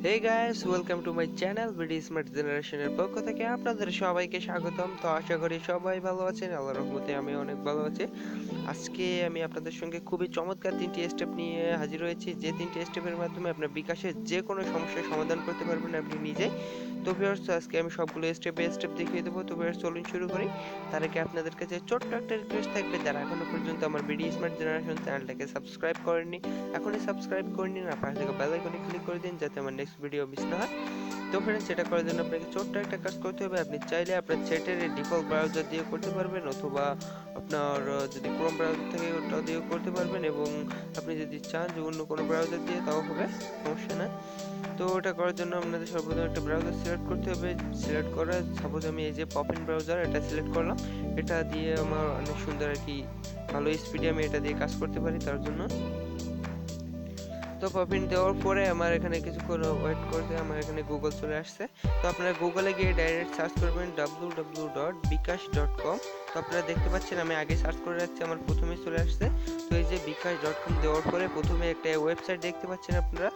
Hey guys, welcome to my channel BD smart জেনারেশনের পক্ষ থেকে আপনাদের সবাইকে স্বাগতম। তো আশা করি সবাই ভালো আছেন, আল্লাহর রহমতে আমি অনেক ভালো আছি। আজকে আমি আপনাদের সঙ্গে খুবই চমৎকার তিনটি স্টেপ নিয়ে হাজির হয়েছি, যে তিনটি স্টেপের মাধ্যমে আপনার বিকাশের যে কোনো সমস্যার সমাধান করতে পারবেন আপনি নিজেই। তো ভিউয়ার্স, আজকে আমি সবগুলো স্টেপ বাই স্টেপ দেখিয়ে দেবো। তো ভিউয়ার্স, চলুন শুরু করি। তার আগে আপনাদের কাছে ছোট্ট একটা রিকোয়েস্ট থাকবে, যারা এখনো পর্যন্ত আমার বিডি স্মার্ট জেনারেশন চ্যানেলটাকে সাবস্ক্রাইব করেননি, এখনই সাবস্ক্রাইব করে নিন আর পাশে থাকা বেল আইকনে ক্লিক করে দিন যাতে আমার নেক্সট ভিডিও মিস না হয়। তো ফ্রেন্ডস, সেটা করার জন্য আপনাকে ছোট্ট একটা কাজ করতে হবে। আপনি চাইলে আপনার চ্যাটের ডিফল্ট ব্রাউজার দিয়ে করতে পারবেন, অথবা আপনার যদি ক্রোম ব্রাউজার থেকে ওটা দিয়েও করতে পারবেন, এবং আপনি যদি চান যে অন্য কোনো ব্রাউজার দিয়ে তাও হবে, সমস্যা না। তো ওটা করার জন্য আপনাদের সর্বপ্রথম একটা ব্রাউজার সিলেক্ট করতে হবে। সিলেক্ট করা, সাপোজ আমি এই যে পপিন ব্রাউজার এটা সিলেক্ট করলাম, এটা দিয়ে আমার অনেক সুন্দর আর কি ভালো স্পিডে আমি এটা দিয়ে কাজ করতে পারি তার জন্য। তো পপিন দেওয়ার পরে আমার এখানে কিছুক্ষণ ওয়েট করতে আমার এখানে গুগল চলে আসছে। তো আপনারা গুগলে গিয়ে ডাইরেক্ট সার্চ করবেন www.bkash.com। তো আপনারা দেখতে পাচ্ছেন আমি আগে সার্চ করে রাখছি, আমার প্রথমেই চলে আসছে। তো এই যে bkash.com দেওয়ার পরে প্রথমে একটা ওয়েবসাইট দেখতে পাচ্ছেন আপনারা,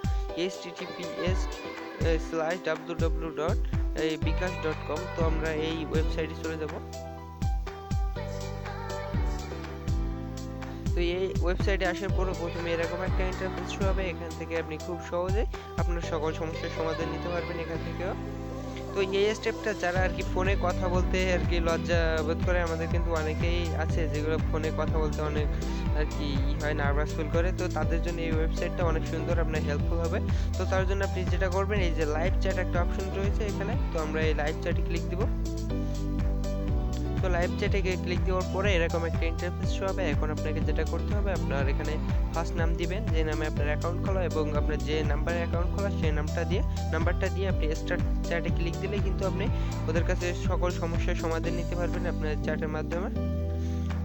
https://www.bkash.com। তো আমরা এই ওয়েবসাইটে চলে যাব। তো এই ওয়েবসাইটে আসার পর প্রথমে এরকম একটা ইন্টারফেস শো হবে। এখান থেকে আপনি খুব সহজে আপনার সকল সমস্যার সমাধান নিতে পারবেন এখান থেকেও। তো এই স্টেপটা যারা আর কি ফোনে কথা বলতে আর কি লজ্জা বোধ করে, আমাদের কিন্তু অনেকেই আছে যেগুলো ফোনে কথা বলতে অনেক আর কি হয়, নার্ভাস ফিল করে, তো তাদের জন্য এই ওয়েবসাইটটা অনেক সুন্দর, আপনার হেল্পফুল হবে। তো তার জন্য আপনি যেটা করবেন, এই যে লাইভ চ্যাট একটা অপশন রয়েছে এখানে, তো আমরা এই লাইভ চ্যাটে ক্লিক দিব। তো লাইভ চ্যাটে ক্লিক দেওয়ার পরে এরকম একটা ইন্টারফেস শো হবে। এখন আপনাকে যেটা করতে হবে, আপনার এখানে ফার্স্ট নাম দিবেন, যে নামে আপনার অ্যাকাউন্ট খোলা, এবং আপনার যে নাম্বারে অ্যাকাউন্ট খোলা সেই নাম্বারটা দিয়ে আপনি স্টার্ট চ্যাটে ক্লিক দিলে কিন্তু আপনি ওদের কাছে সকল সমস্যার সমাধান নিতে পারবেন আপনার চ্যাটের মাধ্যমে।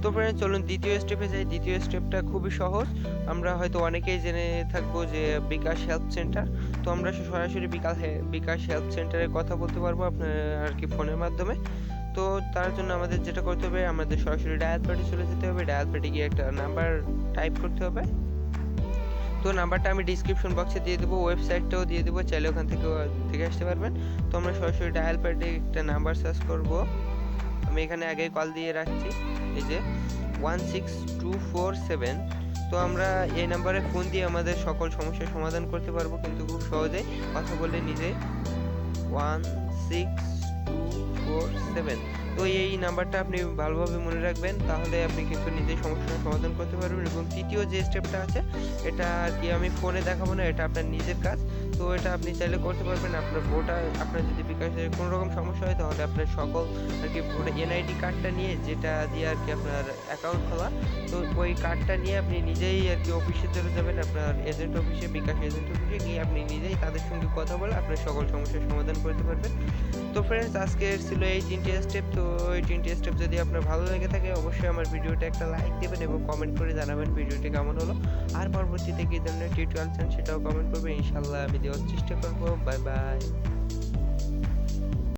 তো ফ্রেন্ডস, চলুন দ্বিতীয় স্টেপে যাই। দ্বিতীয় স্টেপটা খুবই সহজ, আমরা হয়তো অনেকেই জেনে থাকবো যে বিকাশ হেল্প সেন্টার। তো আমরা সরাসরি বিকাশ হেল্প সেন্টারে কথা বলতে পারবো আপনার আর কি ফোনের মাধ্যমে। তো তার জন্য আমাদের যেটা করতে হবে, আমাদের সরাসরি ডায়াল প্যাডে চলে যেতে হবে। ডায়াল প্যাডে গিয়ে একটা নাম্বার টাইপ করতে হবে। তো নাম্বারটা আমি ডিসক্রিপশন বক্সে দিয়ে দেবো, ওয়েবসাইটটাও দিয়ে দেবো, চাইলে ওখান থেকে দেখে আসতে পারবেন। তো আমরা সরাসরি ডায়াল প্যাডে একটা নাম্বার সার্চ করব। আমি এখানে আগে কল দিয়ে রাখছি, এই যে 16247। তো আমরা এই নাম্বারে ফোন দিয়ে আমাদের সকল সমস্যার সমাধান করতে পারবো কিন্তু খুব সহজে কথা বলে নিজে। 16247। তো এই নাম্বারটা আপনি ভালোভাবে মনে রাখবেন, তাহলে আপনি কিন্তু নিজেই সমস্যার সমাধান করতে পারবেন। এবং তৃতীয় যে স্টেপটা আছে, এটা আর কি আমি ফোনে দেখাবো না, এটা আপনার নিজের কাজ। তো এটা আপনি চাইলে করতে পারবেন। আপনার যদি বিকাশের কোনো রকম সমস্যা হয়, তাহলে আপনার সকল আর কি এনআইডি কার্ডটা নিয়ে, যেটা দিয়ে আর কি আপনার অ্যাকাউন্ট খোলা, তো ওই কার্ডটা নিয়ে আপনি নিজেই আর কি অফিসে চলে যাবেন, আপনার এজেন্ট অফিসে, বিকাশ এজেন্ট অফিসে গিয়ে আপনি নিজেই তাদের সঙ্গে কথা বলে আপনার সকল সমস্যার সমাধান করতে পারবেন। তো ফ্রেন্ডস, আজকের ছিল এই তিনটি স্টেপ। তো এই তিনটি স্টেপ যদি আপনার ভালো লেগে থাকে, অবশ্যই আমার ভিডিওটা একটা লাইক দেবেন এবং কমেন্ট করে জানাবেন ভিডিওটি কেমন হলো। আর পরবর্তীতে কী ধরনের টিউটোরিয়াল চান সেটাও কমেন্ট করবেন, ইনশাল্লাহ আমি দেওয়ার চেষ্টা করবো। Bye bye.